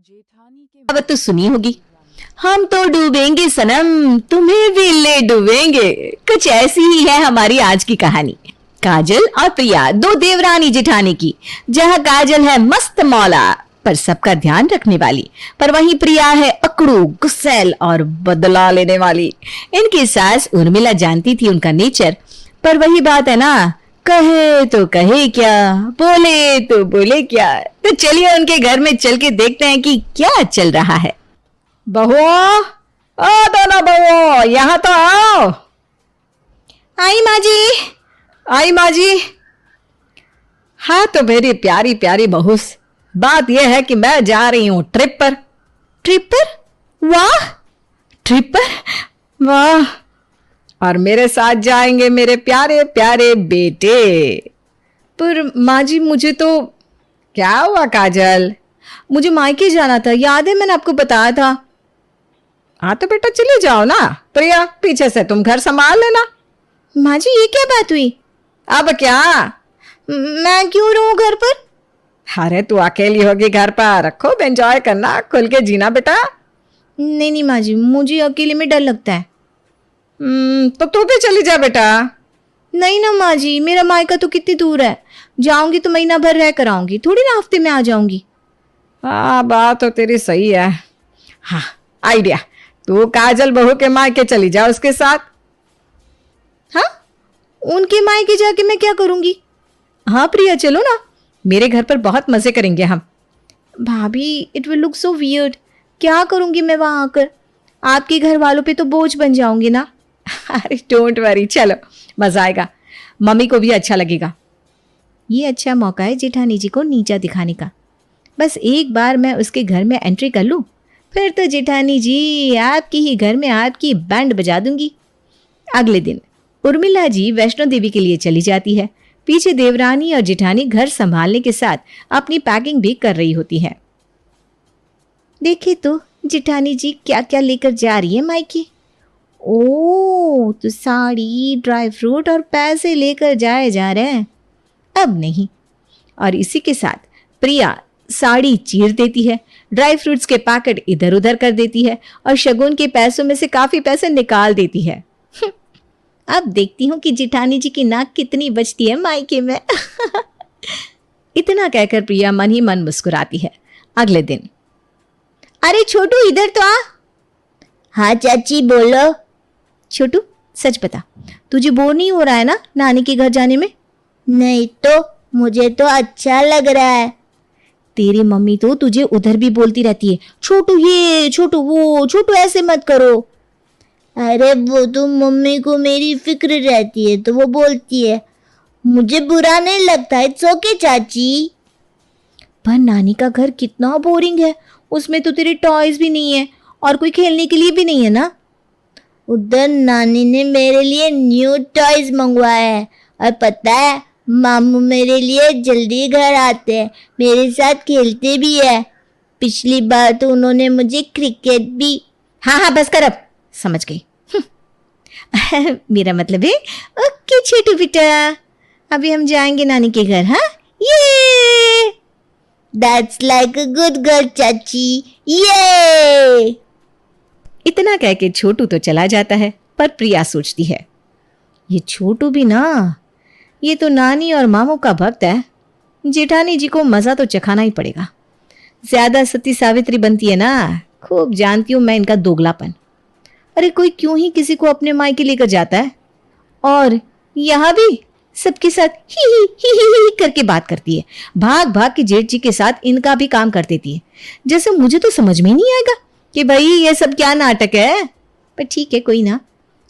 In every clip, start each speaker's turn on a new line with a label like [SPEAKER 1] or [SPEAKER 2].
[SPEAKER 1] कहावत तो सुनी होगी, हम तो डूबेंगे सनम तुम्हें भी ले डूबेंगे। कुछ ऐसी ही है हमारी आज की कहानी। काजल और प्रिया, दो देवरानी जेठानी की, जहां काजल है मस्त मौला पर सबका ध्यान रखने वाली, पर वहीं प्रिया है अकड़ू, गुस्सैल और बदला लेने वाली। इनकी सास उर्मिला जानती थी उनका नेचर, पर वही बात है ना, कहे तो कहे क्या, बोले तो बोले क्या। तो चलिए उनके घर में चल के देखते हैं कि क्या चल रहा है। बहुओं, ओ दोनों बहुओं, यहाँ तो आओ। आई माँ जी, आई माँ जी। हाँ तो मेरी प्यारी प्यारी बहुस, बात यह है कि मैं जा रही हूँ ट्रिप पर। ट्रिप पर? वाह, ट्रिप पर, वाह। और मेरे साथ जाएंगे मेरे प्यारे प्यारे बेटे। पर माँ जी मुझे तो। क्या हुआ काजल? मुझे मायके जाना था, याद है मैंने आपको बताया था। हाँ तो बेटा चले जाओ ना। प्रिया पीछे से तुम घर संभाल लेना। माँ जी ये क्या बात हुई? अब क्या? मैं क्यों रहूं घर पर? अरे तू अकेली होगी घर पर, खूब एंजॉय करना, खुल के जीना बेटा। नहीं नहीं माँ जी, मुझे अकेले में डर लगता है। तो तू भी चली जा बेटा। नहीं ना माँ जी, मेरा मायका तो कितनी दूर है, जाऊंगी तो महीना भर रह कर आऊंगी, थोड़ी ना हफ्ते में आ जाऊंगी। हाँ बात तो तेरी सही है। हाँ आइडिया, तू काजल बहू के मायके चली जा उसके साथ। हाँ उनके मायके जाके मैं क्या करूंगी? हाँ प्रिया चलो ना, मेरे घर पर बहुत मजे करेंगे हम। भाभी it will look so weird, क्या करूंगी मैं वहां आकर? आपके घर वालों पे तो बोझ बन जाऊंगी ना। अरे डोंट वरी, चलो मजा आएगा, मम्मी को भी अच्छा लगेगा। ये अच्छा मौका है जेठानी जी को नीचा दिखाने का। बस एक बार मैं उसके घर में एंट्री कर लूं, फिर तो जेठानी जी आपके ही घर में आपकी बैंड बजा दूंगी। अगले दिन उर्मिला जी वैष्णो देवी के लिए चली जाती है। पीछे देवरानी और जेठानी घर संभालने के साथ अपनी पैकिंग भी कर रही होती है। देखिए तो जेठानी जी क्या क्या लेकर जा रही है मायके। ओ तो साड़ी, ड्राई फ्रूट और पैसे लेकर जाए जा रहे हैं। अब नहीं। और इसी के साथ प्रिया साड़ी चीर देती है, ड्राई फ्रूट्स के पैकेट इधर उधर कर देती है और शगुन के पैसों में से काफी पैसे निकाल देती है। अब देखती हूँ कि जेठानी जी की नाक कितनी बचती है मायके में। इतना कहकर प्रिया मन ही मन मुस्कुराती है। अगले दिन, अरे छोटू इधर तो आ। हाँ चाची बोलो। छोटू सच बता, तुझे बोर नहीं हो रहा है ना नानी के घर जाने में? नहीं तो, मुझे तो अच्छा लग रहा है। तेरी मम्मी तो तुझे उधर भी बोलती रहती है, छोटू ये, छोटू वो, छोटू ऐसे मत करो। अरे वो तो मम्मी को मेरी फिक्र रहती है तो वो बोलती है, मुझे बुरा नहीं लगता। इट्स ओके चाची। पर नानी का घर कितना बोरिंग है, उसमें तो तेरे टॉयज भी नहीं है और कोई खेलने के लिए भी नहीं है ना। उधर नानी ने मेरे लिए न्यू टॉयज मंगवाए हैं और पता है मामू मेरे लिए जल्दी घर आते हैं, मेरे साथ खेलते भी है। पिछली बार तो उन्होंने मुझे क्रिकेट भी। हाँ हाँ बस कर, अब समझ गई। मेरा मतलब है ओके छोटू बेटा, अभी हम जाएंगे नानी के घर। हाँ ये that's like a good girl चाची, ये। इतना कह के छोटू तो चला जाता है, पर प्रिया सोचती है, ये छोटू भी ना, ये तो नानी और मामू का भक्त है, जेठानी जी को मजा तो चखाना ही पड़ेगा। ज्यादा सती सावित्री बनती है ना, खूब जानती हूं मैं इनका दोगलापन। अरे कोई क्यों ही किसी को अपने मायके लेकर जाता है, और यहाँ भी सबके साथ ही करके बात करती है, भाग भाग के जेठ जी के साथ इनका भी काम कर देती है। जैसे मुझे तो समझ में ही नहीं आएगा कि भाई ये सब क्या नाटक है। पर ठीक है कोई ना,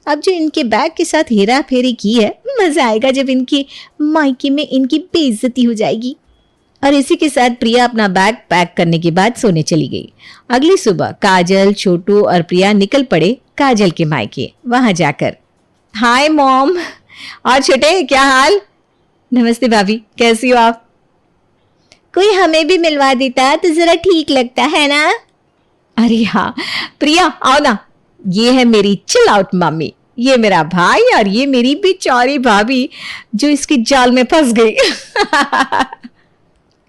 [SPEAKER 1] अब जो इनके बैग के साथ हेरा फेरी की है, मजा आएगा जब इनके मायके में इनकी बेइज्जती हो जाएगी। और इसी के साथ प्रिया अपना बैग पैक करने के बाद सोने चली गई। अगली सुबह काजल, छोटू और प्रिया निकल पड़े काजल के मायके। वहां जाकर, हाय मॉम, और छोटे क्या हाल? नमस्ते भाभी, कैसी हो आप? कोई हमें भी मिलवा देता तो जरा ठीक लगता है ना। अरे हाँ प्रिया आओ ना, ये है मेरी चिल आउट मम्मी, ये मेरा भाई और ये मेरी बेचारी भाभी जो इसके जाल में फंस गई।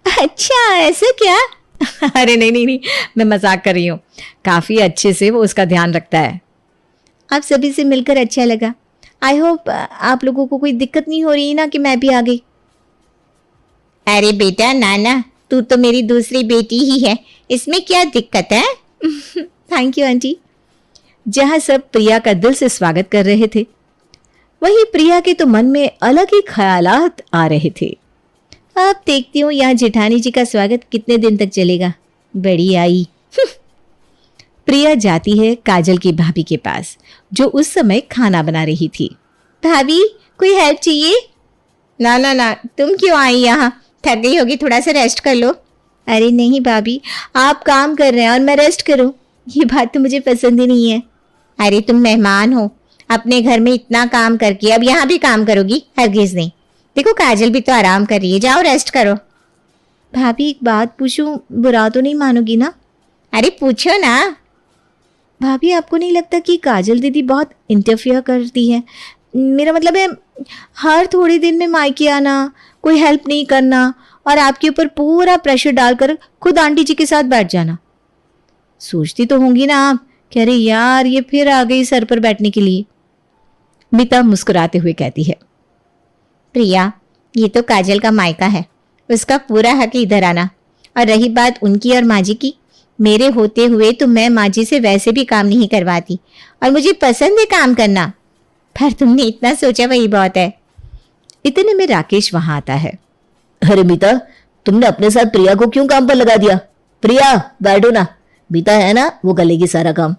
[SPEAKER 1] अच्छा ऐसा क्या? अरे नहीं नहीं नहीं, मैं मजाक कर रही हूँ। काफी अच्छे से वो उसका ध्यान रखता है। आप सभी से मिलकर अच्छा लगा। आई होप आप लोगों को कोई दिक्कत नहीं हो रही ना कि मैं भी आ गई।
[SPEAKER 2] अरे बेटा नाना, तू तो मेरी दूसरी बेटी ही है, इसमें क्या दिक्कत है?
[SPEAKER 1] Thank you aunty. जहां सब प्रिया का दिल से स्वागत कर रहे थे, वहीं प्रिया के तो मन में अलग ही ख्यालात आ रहे थे। अब देखती हूँ यहाँ जेठानी जी का स्वागत कितने दिन तक चलेगा। बड़ी आई। प्रिया जाती है काजल की भाभी के पास, जो उस समय खाना बना रही थी।
[SPEAKER 2] भाभी, कोई हेल्प चाहिए? ना ना ना, तुम क्यों आई यहाँ? थक गई होगी, थोड़ा सा रेस्ट कर लो।
[SPEAKER 1] अरे नहीं भाभी, आप काम कर रहे हैं और मैं रेस्ट करूं, ये बात तो मुझे पसंद ही नहीं है।
[SPEAKER 2] अरे तुम मेहमान हो, अपने घर में इतना काम करके अब यहाँ भी काम करोगी? हरगिज नहीं। देखो काजल भी तो आराम कर रही है, जाओ रेस्ट करो।
[SPEAKER 1] भाभी एक बात पूछूं, बुरा तो नहीं मानोगी ना?
[SPEAKER 2] अरे पूछो ना।
[SPEAKER 1] भाभी आपको नहीं लगता कि काजल दीदी बहुत इंटरफियर करती है? मेरा मतलब है हर थोड़े दिन में मायके आना, कोई हेल्प नहीं करना और आपके ऊपर पूरा प्रेशर डालकर खुद आंटी जी के साथ बैठ जाना। सोचती तो होंगी ना आप, कह रहे यार ये फिर आ गई सर पर बैठने के लिए। मीता मुस्कुराते हुए कहती है,
[SPEAKER 2] प्रिया, ये तो काजल का मायका है, उसका पूरा हक इधर आना। और रही बात उनकी और माँ जी की, मेरे होते हुए तो मैं माँ जी से वैसे भी काम नहीं करवाती और मुझे पसंद है काम करना, पर तुमने इतना सोचा वही बहुत है।
[SPEAKER 1] इतने में राकेश वहां आता है।
[SPEAKER 3] अरे मीता, तुमने अपने साथ प्रिया को क्यों काम पर लगा दिया? प्रिया बैठो ना, मीता है ना, वो कर लेगी सारा काम।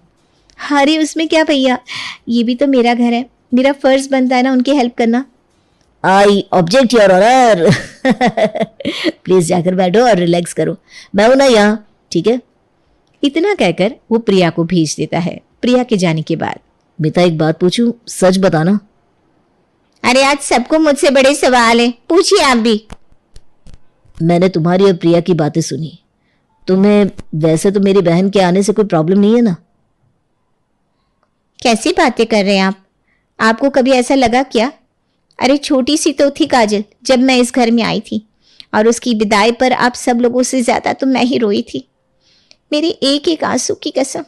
[SPEAKER 1] अरे उसमें क्या भैया, ये भी तो मेरा घर है, मेरा फर्ज बनता है ना उनकी हेल्प करना।
[SPEAKER 3] I object your honour. Please जाकर बैठो और रिलैक्स करो, मैं हूं ना यहाँ, ठीक है?
[SPEAKER 1] इतना कहकर वो प्रिया को भेज देता है। प्रिया के जाने के बाद,
[SPEAKER 3] मीता एक बात पूछूं, सच बताना।
[SPEAKER 2] अरे आज सबको मुझसे बड़े सवाल है, पूछिए आप भी।
[SPEAKER 3] मैंने तुम्हारी और प्रिया की बातें सुनी, तुम्हें वैसे तो मेरी बहन के आने से कोई प्रॉब्लम नहीं है ना?
[SPEAKER 2] कैसी बातें कर रहे हैं आप? आपको कभी ऐसा लगा क्या? अरे छोटी सी तो थी काजल जब मैं इस घर में आई थी, और उसकी विदाई पर आप सब लोगों से ज्यादा तो मैं ही रोई थी। मेरे एक एक आंसू की कसम,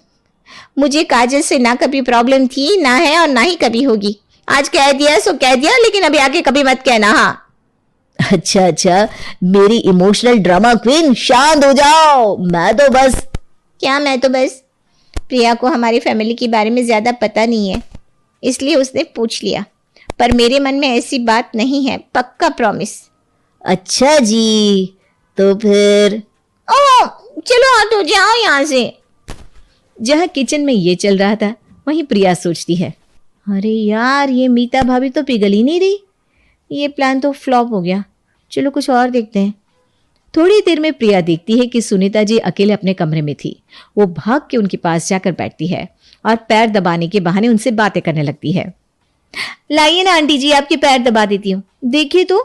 [SPEAKER 2] मुझे काजल से ना कभी प्रॉब्लम थी, ना है और ना ही कभी होगी। आज कह दिया सो कह दिया, लेकिन अभी आके कभी मत कहना। हाँ
[SPEAKER 3] अच्छा अच्छा, मेरी इमोशनल ड्रामा क्वीन, शांत हो जाओ। मैं तो बस
[SPEAKER 2] प्रिया को हमारी फैमिली के बारे में ज्यादा पता नहीं है, इसलिए उसने पूछ लिया, पर मेरे मन में ऐसी बात नहीं है, पक्का प्रॉमिस।
[SPEAKER 3] अच्छा जी, तो फिर
[SPEAKER 2] ओ चलो आ तो जाओ यहाँ से।
[SPEAKER 1] जहाँ किचन में ये चल रहा था, वहीं प्रिया सोचती है, अरे यार ये मीता भाभी तो पिघल ही नहीं रही, ये प्लान तो फ्लॉप हो गया, चलो कुछ और देखते हैं। थोड़ी देर में प्रिया देखती है कि सुनीता जी अकेले अपने कमरे में थी। वो भाग के उनके पास जाकर बैठती है और पैर दबाने के बहाने उनसे बातें करने लगती है। लाइए ना आंटी जी, आपके पैर दबा देती हूँ, देखिए तो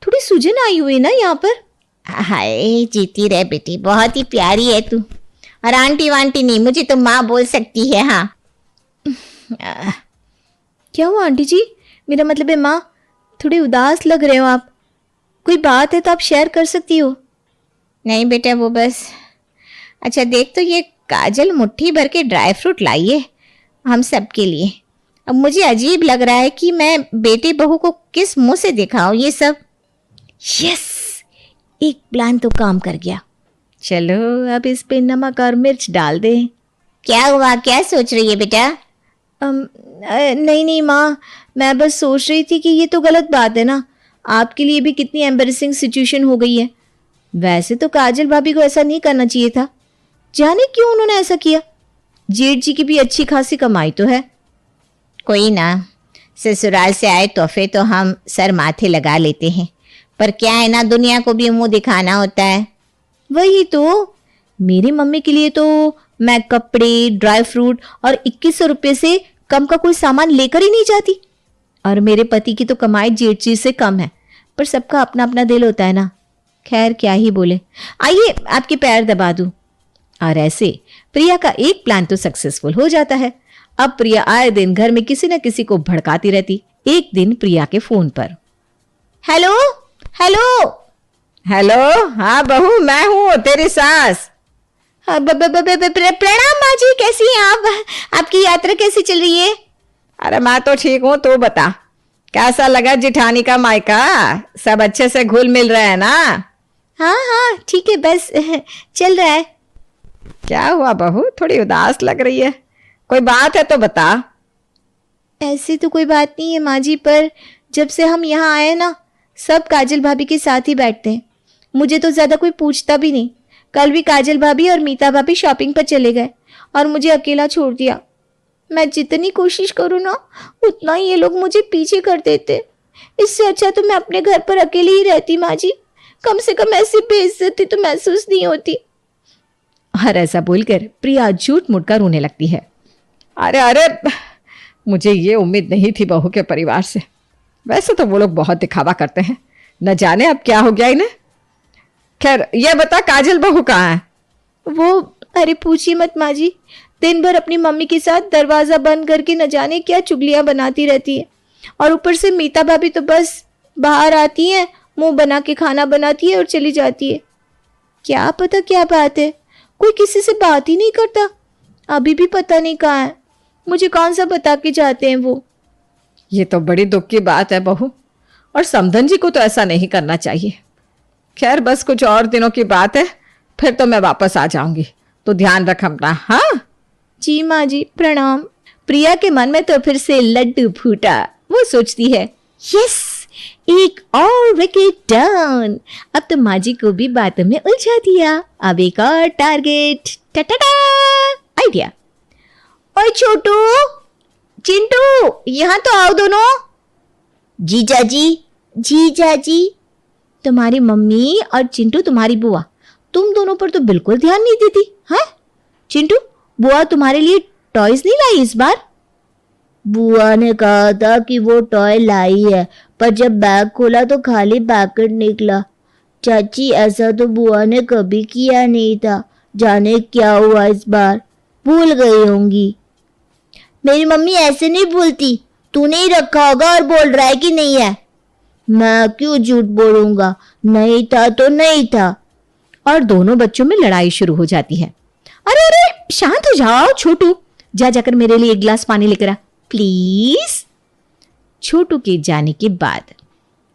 [SPEAKER 1] थोड़ी सूजन आई हुई ना यहाँ पर।
[SPEAKER 2] हाय जीती रहे बेटी, बहुत ही प्यारी है तू। और आंटी वांटी नहीं, मुझे तो माँ बोल सकती है। हाँ
[SPEAKER 1] क्या हुआ आंटी जी? मेरा मतलब है माँ, थोड़ी उदास लग रहे हो आप, कोई बात है तो आप शेयर कर सकती हो।
[SPEAKER 2] नहीं बेटा, वो बस। अच्छा देख तो, ये काजल मुट्ठी भर के ड्राई फ्रूट लाई है हम सब के लिए। अब मुझे अजीब लग रहा है कि मैं बेटी बहू को किस मुंह से दिखाऊं ये सब।
[SPEAKER 1] यस, एक प्लान तो काम कर गया। चलो अब इस पे नमक और मिर्च डाल दें।
[SPEAKER 2] क्या हुआ, क्या सोच रही है बेटा?
[SPEAKER 1] नहीं माँ, मैं बस सोच रही थी कि ये तो गलत बात है ना, आपके लिए भी कितनी एम्बैरेसिंग सिचुएशन हो गई है। वैसे तो काजल भाभी को ऐसा नहीं करना चाहिए था, जाने क्यों उन्होंने ऐसा किया। जेठ जी की भी अच्छी खासी कमाई तो है।
[SPEAKER 2] कोई ना, ससुराल से आए तोहफे तो हम सर माथे लगा लेते हैं, पर क्या है ना, दुनिया को भी मुंह दिखाना होता है।
[SPEAKER 1] वही तो, मेरी मम्मी के लिए तो मैं कपड़े, ड्राई फ्रूट और 2100 रुपये से कम का कोई सामान लेकर ही नहीं जाती, और मेरे पति की तो कमाई जेठ जी से कम है, पर सबका अपना अपना दिल होता है ना। खैर क्या ही बोले, आइए आपके पैर दबा दूं। और ऐसे प्रिया का एक प्लान तो सक्सेसफुल हो जाता है। अब प्रिया आए दिन घर में किसी न किसी को भड़काती रहती। एक दिन प्रिया के फोन पर,
[SPEAKER 2] हेलो हेलो
[SPEAKER 4] हेलो, हाँ बहू, मैं हूँ तेरी सास।
[SPEAKER 2] प्रणाम माँ जी, कैसी हैं आप? आपकी यात्रा कैसी चल रही है?
[SPEAKER 1] अरे मैं तो ठीक हूँ, तू बता कैसा लगा जिठानी का मायका? सब अच्छे से घुल मिल रहे हैं ना?
[SPEAKER 2] हाँ हाँ ठीक है, बस चल रहा है।
[SPEAKER 1] क्या हुआ बहू, थोड़ी उदास लग रही है? कोई बात है तो बता।
[SPEAKER 2] ऐसी तो कोई बात नहीं है माँ जी, पर जब से हम यहाँ आए ना, सब काजल भाभी के साथ ही बैठते हैं। मुझे तो ज़्यादा कोई पूछता भी नहीं। कल भी काजल भाभी और मीता भाभी शॉपिंग पर चले गए और मुझे अकेला छोड़ दिया। मैं जितनी कोशिश करूँ ना, उतना ही ये लोग मुझे पीछे कर देते। इससे अच्छा तो मैं अपने घर पर अकेली ही रहती माँ जी। कम से कम ऐसी बेइज्जती तो महसूस नहीं होती।
[SPEAKER 1] और ऐसा बोलकर प्रिया झूठ मूठ कर रोने लगती है। अरे अरे, मुझे ये उम्मीद नहीं थी बहू के परिवार से। वैसे तो वो लोग बहुत दिखावा करते हैं, न जाने अब क्या हो गया इन्हें। खैर ये बता, काजल बहू कहाँ है?
[SPEAKER 2] वो, अरे पूछिए मत माँ जी, दिन भर अपनी मम्मी के साथ दरवाजा बंद करके न जाने क्या चुगलियां बनाती रहती है। और ऊपर से मीता भाभी तो बस बाहर आती है, मुंह बना के खाना बनाती है और चली जाती है। क्या पता क्या बात है, कोई किसी से बात ही नहीं करता। अभी भी पता नहीं कहाँ है। मुझे कौन सा बता के जाते हैं वो।
[SPEAKER 1] ये तो बड़ी दुख की बात है बहू, और समधन जी को तो ऐसा नहीं करना चाहिए। खैर बस कुछ और दिनों की बात है, फिर तो मैं वापस आ जाऊंगी, तो ध्यान रख अपना। हाँ
[SPEAKER 2] जी माँ जी, प्रणाम।
[SPEAKER 1] प्रिया के मन में तो फिर से लड्डू फूटा। वो सोचती है, यस, एक और विकेट डाउन। अब तो माँ जी को भी बातों में उलझा दिया। अब एक और टारगेट। टाटा आइडिया।
[SPEAKER 2] ओए छोटू, चिंटू, यहाँ तो आओ दोनों।
[SPEAKER 3] जीजा जी, जीजा जी।
[SPEAKER 2] तुम्हारी मम्मी और चिंटू तुम्हारी बुआ, तुम दोनों पर तो बिल्कुल ध्यान नहीं देती। हाँ चिंटू, बुआ तुम्हारे लिए टॉयज नहीं लाई इस बार?
[SPEAKER 3] बुआ ने कहा था कि वो टॉय लाई है, पर जब बैग खोला तो खाली पैकेट निकला। चाची, ऐसा तो बुआ ने कभी किया नहीं था। जाने क्या हुआ इस बार, भूल गई होंगी। मेरी मम्मी ऐसे नहीं भूलती। तूने ही रखा होगा और बोल रहा है कि नहीं है। मैं क्यों झूठ बोलूंगा, नहीं था तो नहीं था।
[SPEAKER 1] और दोनों बच्चों में लड़ाई शुरू हो जाती है। अरे अरे, शांत हो जाओ छोटू, जा जाकर मेरे लिए एक गिलास पानी लेकर आ प्लीज। छोटू के जाने के बाद,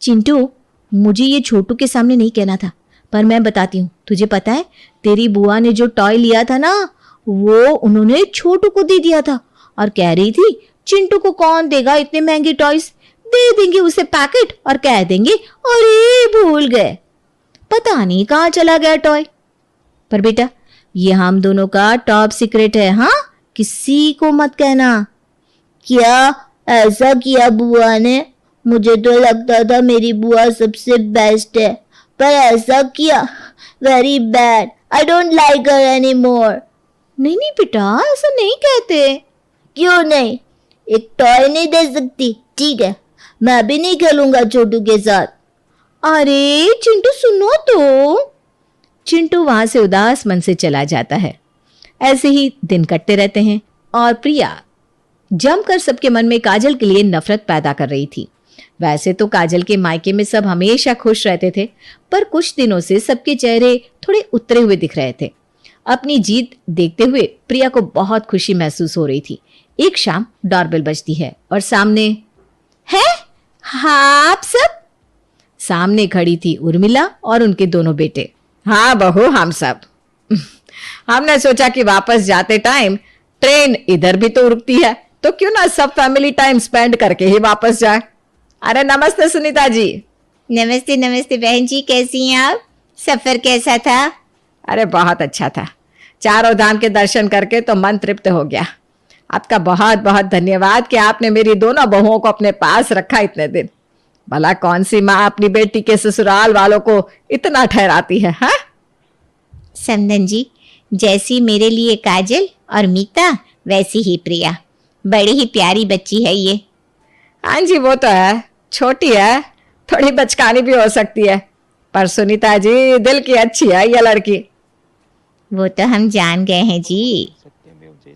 [SPEAKER 1] चिंटू, मुझे ये छोटू के सामने नहीं कहना था, पर मैं बताती हूँ। तुझे पता है, तेरी बुआ ने जो टॉय लिया था ना, वो उन्होंने छोटू को दे दिया था और कह रही थी चिंटू को कौन देगा इतने महंगे टॉयज। दे देंगे उसे पैकेट और कह देंगे अरे भूल गए। पता नहीं कहाँ चला गया टॉय। पर बेटा, ये हम दोनों का टॉप सीक्रेट है। हाँ, किसी को मत कहना।
[SPEAKER 3] क्या ऐसा किया बुआ ने? मुझे तो लगता था मेरी बुआ सबसे बेस्ट है, पर ऐसा किया। Very bad. I don't like her any more.
[SPEAKER 2] नहीं नहीं बेटा, ऐसा नहीं कहते।
[SPEAKER 3] क्यों नहीं? एक टॉय नहीं दे सकती? ठीक है, मैं भी नहीं खेलूंगा छोटू के साथ।
[SPEAKER 2] अरे चिंटू सुनो तो।
[SPEAKER 1] चिंटू वहां से उदास मन से चला जाता है। ऐसे ही दिन कटते रहते हैं और प्रिया जमकर सबके मन में काजल के लिए नफरत पैदा कर रही थी। वैसे तो काजल के मायके में सब हमेशा खुश रहते थे, पर कुछ दिनों से सबके चेहरे थोड़े उतरे हुए दिख रहे थे। अपनी जीत देखते हुए प्रिया को बहुत खुशी महसूस हो रही थी। एक शाम डोरबेल बजती है और सामने
[SPEAKER 2] है। हाँ आप सब?
[SPEAKER 1] सामने खड़ी थी उर्मिला और उनके दोनों बेटे। हाँ बहू, हम सब। हमने सोचा कि वापस जाते टाइम ट्रेन इधर भी तो रुकती है, तो क्यों ना सब फैमिली टाइम स्पेंड करके ही वापस जाए। अरे नमस्ते सुनीता जी।
[SPEAKER 2] नमस्ते नमस्ते बहन जी, कैसी हैं आप? सफर कैसा था?
[SPEAKER 1] अरे बहुत अच्छा था। चारों धाम के दर्शन करके तो मन तृप्त हो गया। आपका बहुत बहुत धन्यवाद कि आपने मेरी दोनों बहुओं को अपने पास रखा इतने दिन। भला कौन सी माँ अपनी बेटी के ससुराल वालों को इतना ठहराती है? हाँ
[SPEAKER 2] समधन जी, जैसी मेरे लिए काजल और मीता, वैसी ही प्रिया। बड़ी ही प्यारी बच्ची है ये।
[SPEAKER 1] हाँ जी, वो तो है, छोटी है, थोड़ी बचकानी भी हो सकती है, पर सुनीता जी दिल की अच्छी है ये लड़की।
[SPEAKER 2] वो तो हम जान गए हैं जी।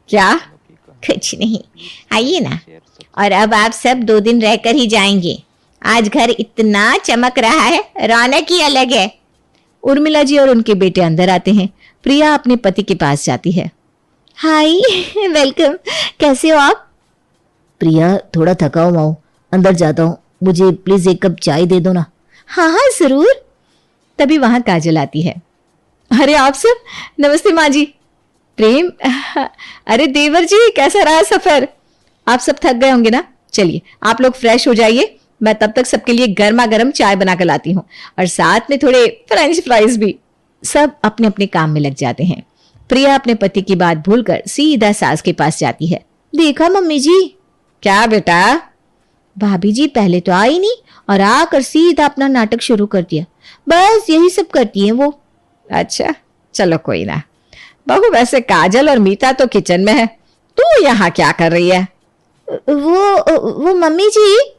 [SPEAKER 1] क्या?
[SPEAKER 2] कुछ नहीं, आइए ना। और अब आप सब 2 दिन रहकर ही जाएंगे। आज घर इतना चमक रहा है, रौनक ही अलग है।
[SPEAKER 1] उर्मिला जी और उनके बेटे अंदर आते हैं। प्रिया अपने पति के पास जाती है।
[SPEAKER 2] हाय वेलकम, कैसे हो आप?
[SPEAKER 3] प्रिया, थोड़ा थका हुआ हूँ, अंदर जाता हूँ, मुझे प्लीज एक कप चाय दे दो ना।
[SPEAKER 2] हाँ हाँ जरूर।
[SPEAKER 1] तभी वहां काजल आती है। अरे आप सब, नमस्ते माँ जी। प्रेम, अरे देवर जी, कैसा रहा सफर? आप सब थक गए होंगे ना, चलिए आप लोग फ्रेश हो जाइए, मैं तब तक सबके लिए गर्मा गर्म चाय बना कर लाती हूँ, और साथ में थोड़े फ्रेंच फ्राइज भी। सब अपने अपने काम में लग जाते हैं। प्रिया अपने पति की बात भूलकर सीधा सास के पास जाती है।
[SPEAKER 2] देखा मम्मी जी?
[SPEAKER 1] क्या बेटा?
[SPEAKER 2] भाभी जी पहले तो आई नहीं और आकर सीधा अपना नाटक शुरू कर दिया। बस यही सब करती है वो।
[SPEAKER 1] अच्छा चलो कोई ना। बहू, वैसे काजल और मीता तो किचन में है, तू यहाँ क्या कर रही है?
[SPEAKER 2] वो मम्मी जी।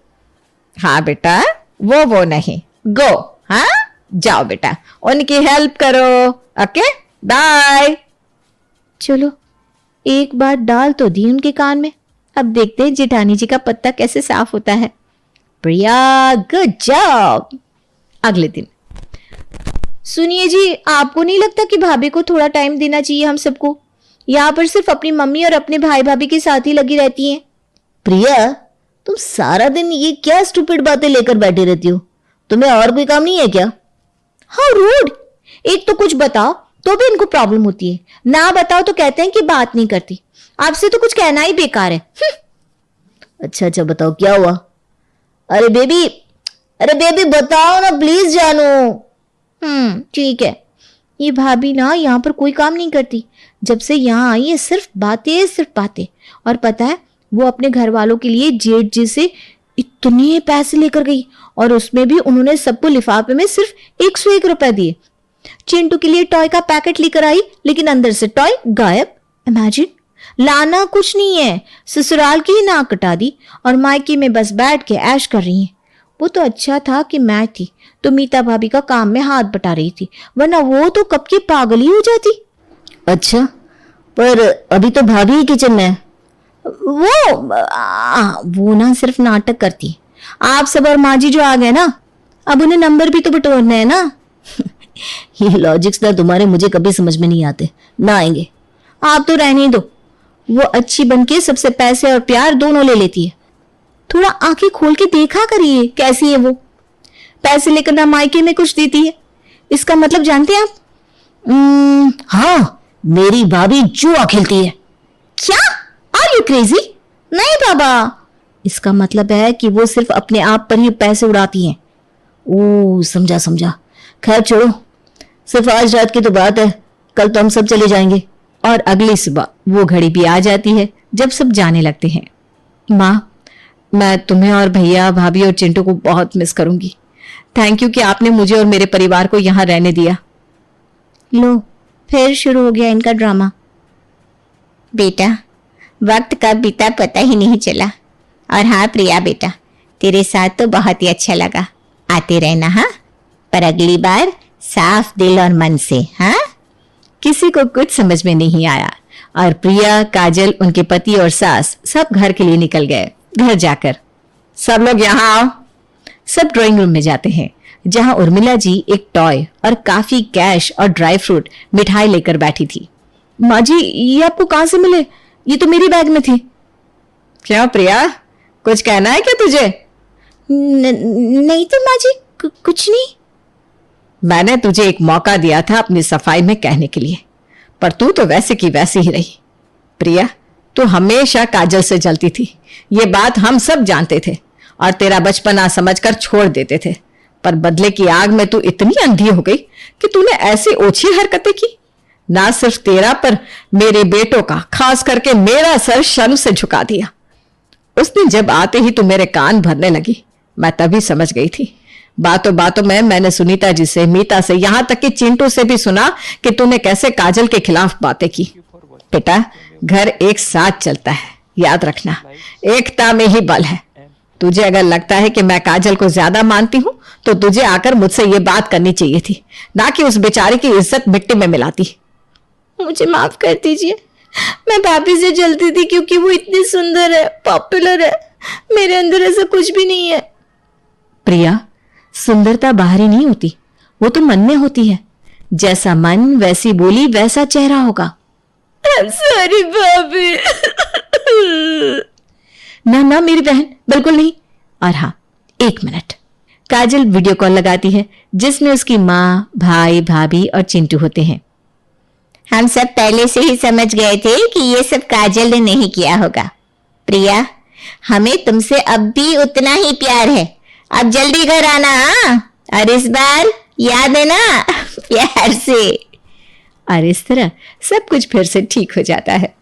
[SPEAKER 1] हाँ बेटा, वो नहीं, गो, हाँ जाओ बेटा, उनकी हेल्प करो। Okay bye.
[SPEAKER 2] चलो, एक बार डाल तो दी उनके कान में, अब देखते हैं जेठानी जी का पत्ता कैसे साफ होता है।
[SPEAKER 1] प्रिया, गुड जॉब। अगले दिन।
[SPEAKER 2] सुनिए जी, आपको नहीं लगता कि भाभी को थोड़ा टाइम देना चाहिए हम सबको? यहाँ पर सिर्फ अपनी मम्मी और अपने भाई भाभी के साथ ही लगी रहती हैं।
[SPEAKER 3] प्रिया, तुम सारा दिन ये क्या स्टूपिड बातें लेकर बैठी रहती हो? तुम्हें और कोई काम नहीं है क्या?
[SPEAKER 2] हाँ रूड, एक तो कुछ बताओ तो भी इनको प्रॉब्लम होती है, ना बताओ तो कहते हैं कि बात नहीं करती। आपसे तो कुछ कहना ही बेकार है।
[SPEAKER 3] अच्छा बताओ क्या हुआ? अरे बेबी बताओ ना प्लीज जानू।
[SPEAKER 2] ठीक है। ये भाभी ना यहाँ पर कोई काम नहीं करती, जब से यहाँ आई है सिर्फ बातें। और पता है, वो अपने घर वालों के लिए जेठ जी से इतने पैसे लेकर गई, और उसमें भी उन्होंने सबको लिफाफे में सिर्फ 101 रुपए दिए। चिंटू के लिए टॉय का पैकेट लेकर आई, लेकिन अंदर से टॉय गायब। इमेजिन, लाना कुछ नहीं है, ससुराल की ही नाक कटा दी, और मायके में बस बैठ के ऐश कर रही हैं। वो तो अच्छा था कि मैं थी तो मीता भाभी का काम में हाथ बटा रही थी, वरना वो तो कब की पागल ही हो जाती।
[SPEAKER 3] अच्छा, पर अभी तो भाभी ही किचन में है।
[SPEAKER 2] वो ना सिर्फ नाटक करती है। आप सब और माँ जी जो आ गए ना, अब उन्हें नंबर भी तो बटोरना है ना।
[SPEAKER 3] ये लॉजिक्स ना तुम्हारे मुझे कभी समझ में नहीं आते, ना आएंगे।
[SPEAKER 2] आप तो रहने दो, वो अच्छी बनके सबसे पैसे और प्यार दोनों ले लेती है। थोड़ा आंखें खोल के देखा करिए कैसी है वो। पैसे लेकर ना मायके में कुछ देती है, इसका मतलब जानते हैं आप?
[SPEAKER 3] हाँ, मेरी भाभी जुआ खेलती है।
[SPEAKER 2] क्या? Are you crazy? नहीं बाबा, इसका मतलब है कि वो सिर्फ अपने आप पर ही पैसे उड़ाती हैं।
[SPEAKER 3] ओ समझा। खैर छोड़ो, सिर्फ आज रात की तो बात है, कल तो हम सब चले जाएंगे।
[SPEAKER 1] और अगली सुबह वो घड़ी भी आ जाती है जब सब जाने लगते हैं। माँ, मैं तुम्हें और भैया, भाभी और चिंटू को बहुत मिस करूंगी। थैंक यू कि आपने मुझे और मेरे परिवार को यहाँ रहने दिया।
[SPEAKER 2] लो, फिर शुरू हो गया इनका ड्रामा। बेटा, वक्त कब बीता पता ही नहीं चला। और हाँ प्रिया बेटा, तेरे साथ तो बहुत ही अच्छा लगा। आते रहना हाँ, पर अगली बार साफ दिल और मन से। हाँ।
[SPEAKER 1] किसी को कुछ समझ में नहीं आया, और प्रिया, काजल, उनके पति और सास सब घर के लिए निकल गए। घर जाकर सब लोग यहाँ आओ। सब ड्राइंग रूम में जाते हैं, जहां उर्मिला जी एक टॉय और काफी कैश और ड्राई फ्रूट मिठाई लेकर बैठी थी। माँ जी, ये आपको कहां से मिले? ये तो मेरी बैग में थी। क्यों प्रिया, कुछ कहना है क्या तुझे?
[SPEAKER 2] नहीं तो माँ जी, कुछ नहीं।
[SPEAKER 1] मैंने तुझे एक मौका दिया था अपनी सफाई में कहने के लिए, पर तू तो वैसे की वैसी ही रही। प्रिया, तू हमेशा काजल से जलती थी, ये बात हम सब जानते थे, और तेरा बचपना समझकर छोड़ देते थे, पर बदले की आग में तू इतनी अंधी हो गई कि तूने ऐसी ओछी हरकतें की। ना सिर्फ तेरा, पर मेरे बेटों का, खास करके मेरा सर शर्म से झुका दिया। उस दिन जब आते ही तू मेरे कान भरने लगी, मैं तभी समझ गई थी। बातों बातों में मैंने सुनीता जी से, मीता से, यहां तक कि चिंटू से भी सुना कि तूने कैसे काजल के खिलाफ बातें की। बेटा, घर एक साथ चलता है, याद रखना, एकता में ही बल है। तुझे अगर लगता है कि मैं काजल को ज्यादा मानती हूं, तो तुझे आकर मुझसे ये बात करनी चाहिए थी, ना कि उस बेचारी की इज्जत मिट्टी में मिलाती।
[SPEAKER 2] मुझे माफ कर दीजिए, मैं भाभी से जलती थी क्योंकि वो इतनी सुंदर है, पॉपुलर है। मेरे अंदर ऐसा कुछ भी नहीं है।
[SPEAKER 1] प्रिया, सुंदरता बाहरी नहीं होती, वो तो मन में होती है। जैसा मन वैसी बोली वैसा चेहरा होगा। सॉरी भाभी। ना ना मेरी बहन, बिल्कुल नहीं। और हाँ, 1 मिनट। काजल वीडियो कॉल लगाती है जिसमें उसकी माँ, भाई, भाभी और चिंटू होते हैं।
[SPEAKER 2] हम सब पहले से ही समझ गए थे कि ये सब काजल ने नहीं किया होगा। प्रिया, हमें तुमसे अब भी उतना ही प्यार है। अब जल्दी घर आना, हाँ? और इस बार याद है ना, प्यार से।
[SPEAKER 1] और इस तरह सब कुछ फिर से ठीक हो जाता है।